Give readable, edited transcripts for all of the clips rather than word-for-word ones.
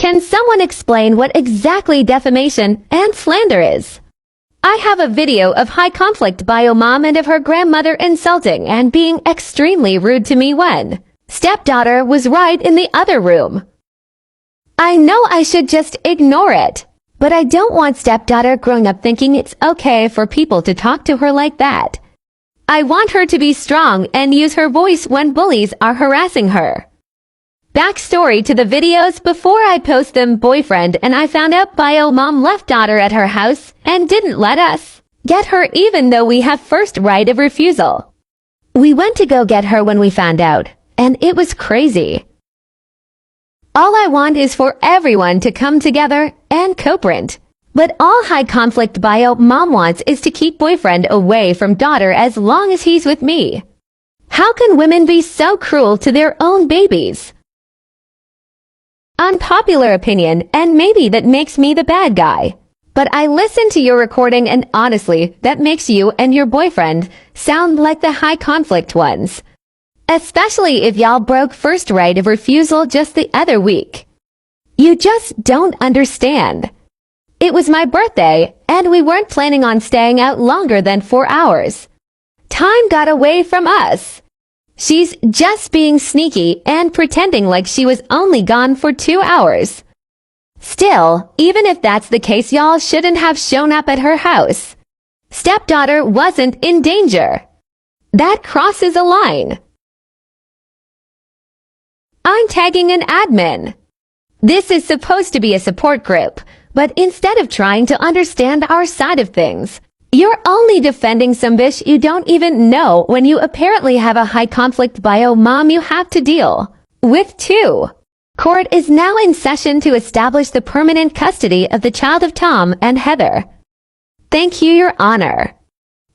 Can someone explain what exactly defamation and slander is? I have a video of high conflict by a mom and of her grandmother insulting and being extremely rude to me when stepdaughter was right in the other room. I know I should just ignore it, but I don't want stepdaughter growing up thinking it's okay for people to talk to her like that. I want her to be strong and use her voice when bullies are harassing her. Backstory to the videos: before I post them, boyfriend and I found out bio mom left daughter at her house and didn't let us get her even though we have first right of refusal. We went to go get her when we found out, and it was crazy. All I want is for everyone to come together and co-parent. But all high conflict bio mom wants is to keep boyfriend away from daughter as long as he's with me. How can women be so cruel to their own babies? Unpopular opinion, and maybe that makes me the bad guy. But I listened to your recording and honestly, that makes you and your boyfriend sound like the high conflict ones. Especially if y'all broke first right of refusal just the other week. You just don't understand. It was my birthday, and we weren't planning on staying out longer than 4 hours. Time got away from us. She's just being sneaky and pretending like she was only gone for 2 hours. Still, even if that's the case, y'all shouldn't have shown up at her house. Stepdaughter wasn't in danger. That crosses a line. I'm tagging an admin. This is supposed to be a support group, but instead of trying to understand our side of things, you're only defending some bitch you don't even know when you apparently have a high conflict bio mom you have to deal with too. Court is now in session to establish the permanent custody of the child of Tom and Heather. Thank you, Your Honor.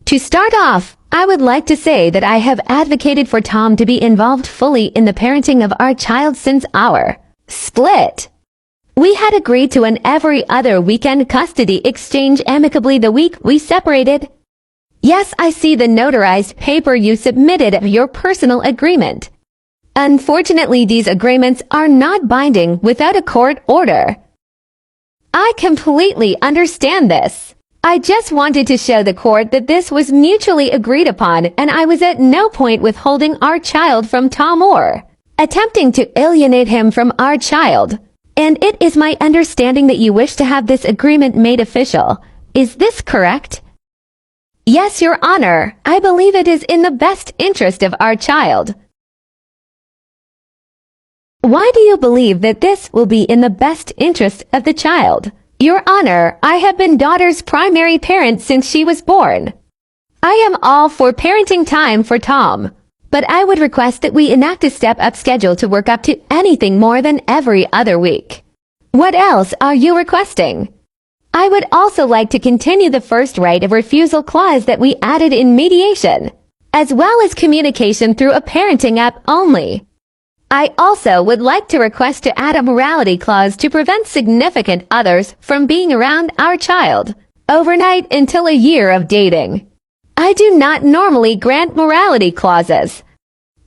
To start off, I would like to say that I have advocated for Tom to be involved fully in the parenting of our child since our split. We had agreed to an every other weekend custody exchange amicably the week we separated. Yes, I see the notarized paper you submitted of your personal agreement. Unfortunately, these agreements are not binding without a court order. I completely understand this. I just wanted to show the court that this was mutually agreed upon, and I was at no point withholding our child from Tom or attempting to alienate him from our child. And it is my understanding that you wish to have this agreement made official. Is this correct? Yes, Your Honor. I believe it is in the best interest of our child. Why do you believe that this will be in the best interest of the child? Your Honor, I have been daughter's primary parent since she was born. I am all for parenting time for Tom, but I would request that we enact a step-up schedule to work up to anything more than every other week. What else are you requesting? I would also like to continue the first right of refusal clause that we added in mediation, as well as communication through a parenting app only. I also would like to request to add a morality clause to prevent significant others from being around our child overnight until a year of dating. I do not normally grant morality clauses.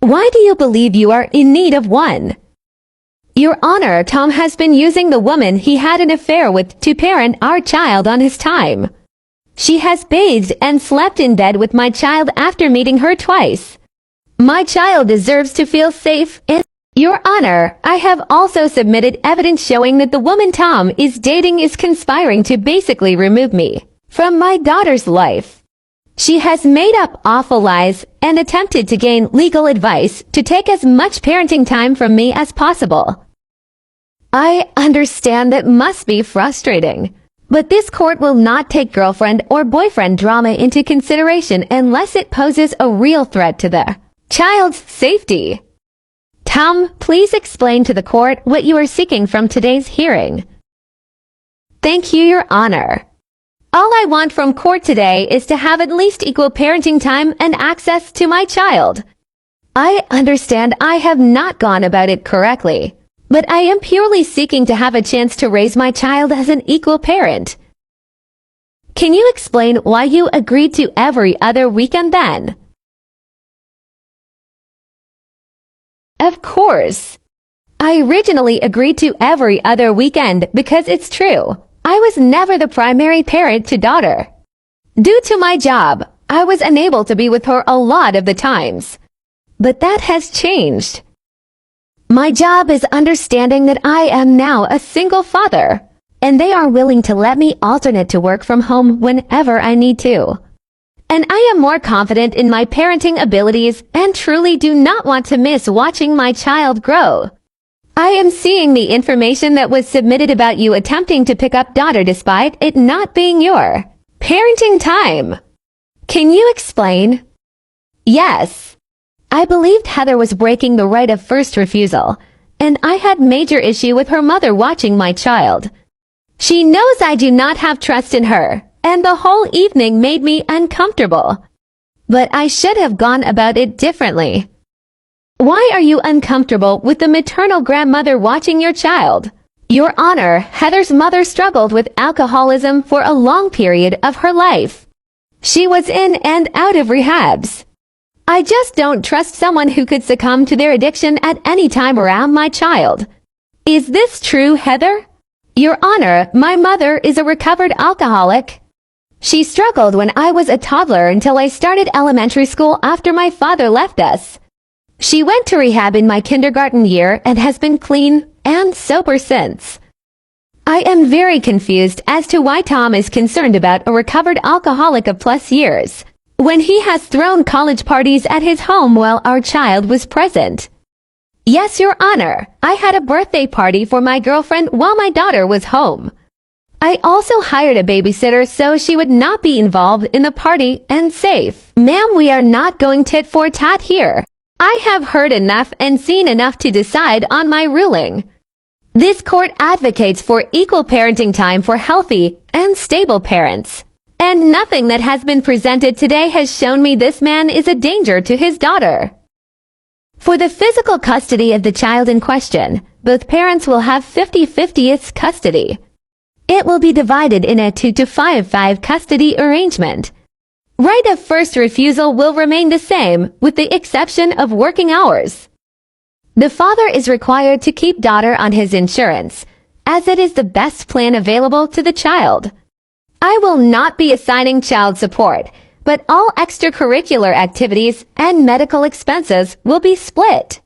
Why do you believe you are in need of one? Your Honor, Tom has been using the woman he had an affair with to parent our child on his time. She has bathed and slept in bed with my child after meeting her twice. My child deserves to feel safe and Your Honor, I have also submitted evidence showing that the woman Tom is dating is conspiring to basically remove me from my daughter's life. She has made up awful lies and attempted to gain legal advice to take as much parenting time from me as possible. I understand that must be frustrating, but this court will not take girlfriend or boyfriend drama into consideration unless it poses a real threat to the child's safety. Tom, please explain to the court what you are seeking from today's hearing. Thank you, Your Honor. All I want from court today is to have at least equal parenting time and access to my child. I understand I have not gone about it correctly, but I am purely seeking to have a chance to raise my child as an equal parent. Can you explain why you agreed to every other weekend then? Of course. I originally agreed to every other weekend because it's true. I was never the primary parent to daughter. Due to my job, I was unable to be with her a lot of the times. But that has changed. My job is understanding that I am now a single father, and they are willing to let me alternate to work from home whenever I need to. And I am more confident in my parenting abilities and truly do not want to miss watching my child grow. I am seeing the information that was submitted about you attempting to pick up daughter despite it not being your parenting time. Can you explain? Yes. I believed Heather was breaking the right of first refusal, and I had major issue with her mother watching my child. She knows I do not have trust in her, and the whole evening made me uncomfortable. But I should have gone about it differently. Why are you uncomfortable with the maternal grandmother watching your child? Your Honor, Heather's mother struggled with alcoholism for a long period of her life. She was in and out of rehabs. I just don't trust someone who could succumb to their addiction at any time around my child. Is this true, Heather? Your Honor, my mother is a recovered alcoholic. She struggled when I was a toddler until I started elementary school after my father left us. She went to rehab in my kindergarten year and has been clean and sober since. I am very confused as to why Tom is concerned about a recovered alcoholic of plus years, when he has thrown college parties at his home while our child was present. Yes, Your Honor, I had a birthday party for my girlfriend while my daughter was home. I also hired a babysitter so she would not be involved in the party and safe. Ma'am, we are not going tit for tat here. I have heard enough and seen enough to decide on my ruling. This court advocates for equal parenting time for healthy and stable parents. And nothing that has been presented today has shown me this man is a danger to his daughter. For the physical custody of the child in question, both parents will have 50-50 custody. It will be divided in a 2-to-5-5 custody arrangement. Right of first refusal will remain the same, with the exception of working hours. The father is required to keep daughter on his insurance, as it is the best plan available to the child. I will not be assigning child support, but all extracurricular activities and medical expenses will be split.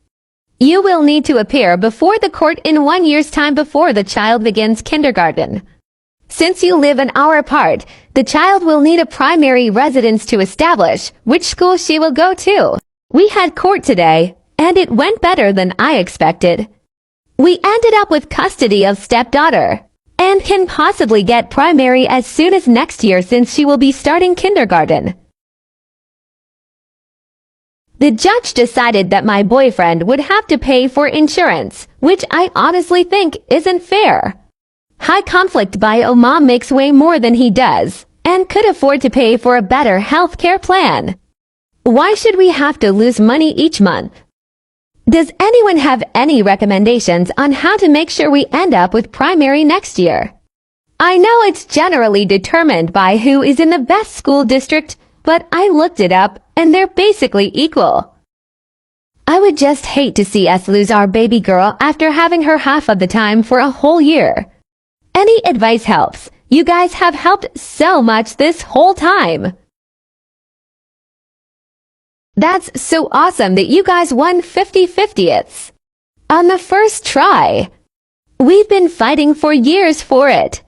You will need to appear before the court in 1 year's time before the child begins kindergarten. Since you live an hour apart, the child will need a primary residence to establish which school she will go to. We had court today, and it went better than I expected. We ended up with custody of stepdaughter, and can possibly get primary as soon as next year since she will be starting kindergarten. The judge decided that my boyfriend would have to pay for insurance, which I honestly think isn't fair. High conflict bio mom makes way more than he does, and could afford to pay for a better health care plan. Why should we have to lose money each month? Does anyone have any recommendations on how to make sure we end up with primary next year? I know it's generally determined by who is in the best school district, but I looked it up and they're basically equal. I would just hate to see us lose our baby girl after having her half of the time for a whole year. Any advice helps. You guys have helped so much this whole time. That's so awesome that you guys won 50-50ths on the first try. We've been fighting for years for it.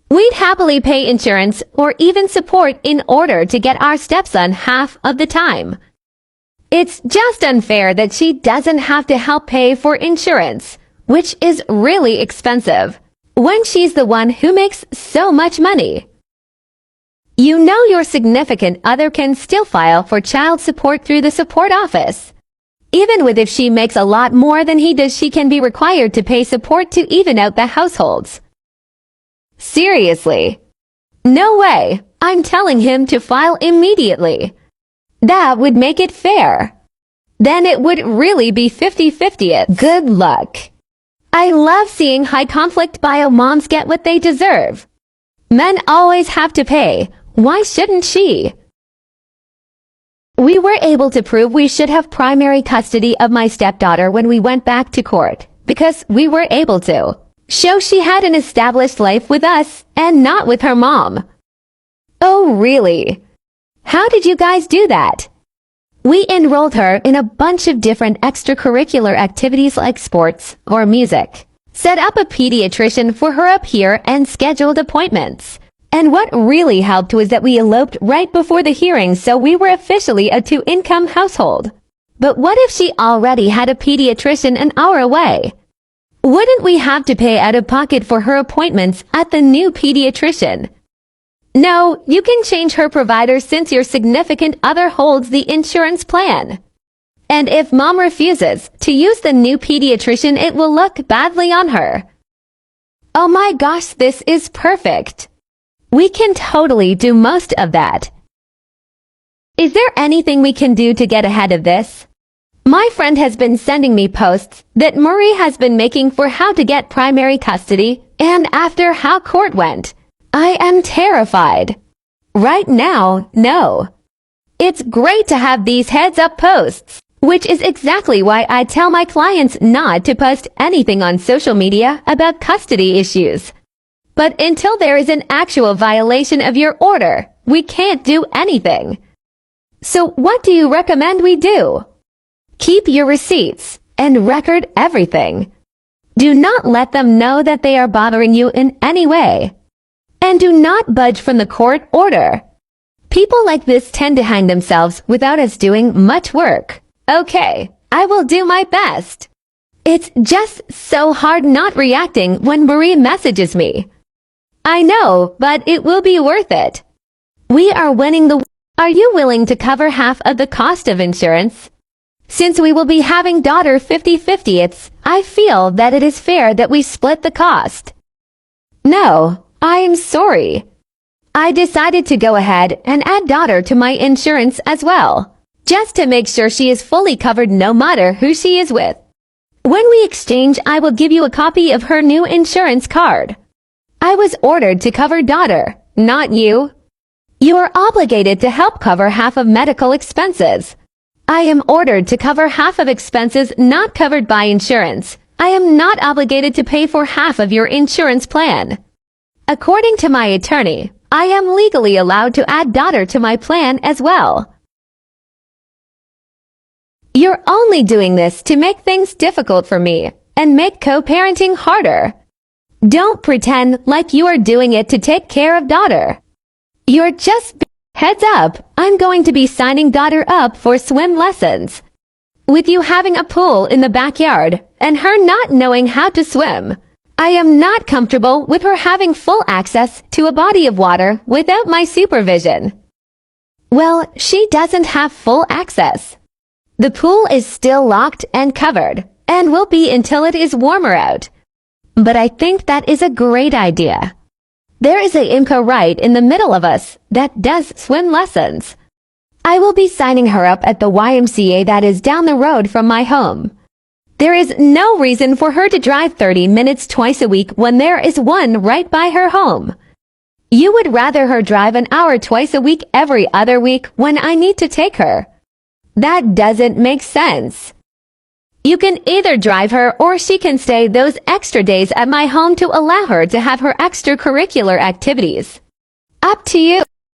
We'd happily pay insurance or even support in order to get our stepson half of the time. It's just unfair that she doesn't have to help pay for insurance, which is really expensive, when she's the one who makes so much money. You know your significant other can still file for child support through the support office. Even with if she makes a lot more than he does, she can be required to pay support to even out the households. Seriously? No way. I'm telling him to file immediately. That would make it fair. Then it would really be 50-50. Good luck. I love seeing high conflict bio moms get what they deserve. Men always have to pay. Why shouldn't she? We were able to prove we should have primary custody of my stepdaughter when we went back to court, because we were able to show she had an established life with us and not with her mom. Oh, really? How did you guys do that? We enrolled her in a bunch of different extracurricular activities like sports or music, set up a pediatrician for her up here and scheduled appointments. And what really helped was that we eloped right before the hearing, so we were officially a two-income household. But what if she already had a pediatrician an hour away? Wouldn't we have to pay out of pocket for her appointments at the new pediatrician? No, you can change her provider since your significant other holds the insurance plan. And if mom refuses to use the new pediatrician, it will look badly on her. Oh my gosh, this is perfect. We can totally do most of that. Is there anything we can do to get ahead of this? My friend has been sending me posts that Marie has been making for how to get primary custody and after how court went. I am terrified. Right now, no. It's great to have these heads-up posts, which is exactly why I tell my clients not to post anything on social media about custody issues. But until there is an actual violation of your order, we can't do anything. So what do you recommend we do? Keep your receipts and record everything. Do not let them know that they are bothering you in any way. And do not budge from the court order. People like this tend to hang themselves without us doing much work. Okay, I will do my best. It's just so hard not reacting when Marie messages me. I know, but it will be worth it. We are winning the... Are you willing to cover half of the cost of insurance? Since we will be having daughter 50/50, I feel that it is fair that we split the cost. No, I am sorry. I decided to go ahead and add daughter to my insurance as well, just to make sure she is fully covered no matter who she is with. When we exchange, I will give you a copy of her new insurance card. I was ordered to cover daughter, not you. You are obligated to help cover half of medical expenses. I am ordered to cover half of expenses not covered by insurance. I am not obligated to pay for half of your insurance plan. According to my attorney, I am legally allowed to add daughter to my plan as well. You're only doing this to make things difficult for me and make co-parenting harder. Don't pretend like you are doing it to take care of daughter. You're just... Heads up, I'm going to be signing daughter up for swim lessons. With you having a pool in the backyard and her not knowing how to swim, I am not comfortable with her having full access to a body of water without my supervision. Well, she doesn't have full access. The pool is still locked and covered and will be until it is warmer out. But I think that is a great idea. There is a IMCA right in the middle of us that does swim lessons. I will be signing her up at the YMCA that is down the road from my home. There is no reason for her to drive 30 minutes twice a week when there is one right by her home. You would rather her drive an hour twice a week every other week when I need to take her. That doesn't make sense. You can either drive her or she can stay those extra days at my home to allow her to have her extracurricular activities. Up to you.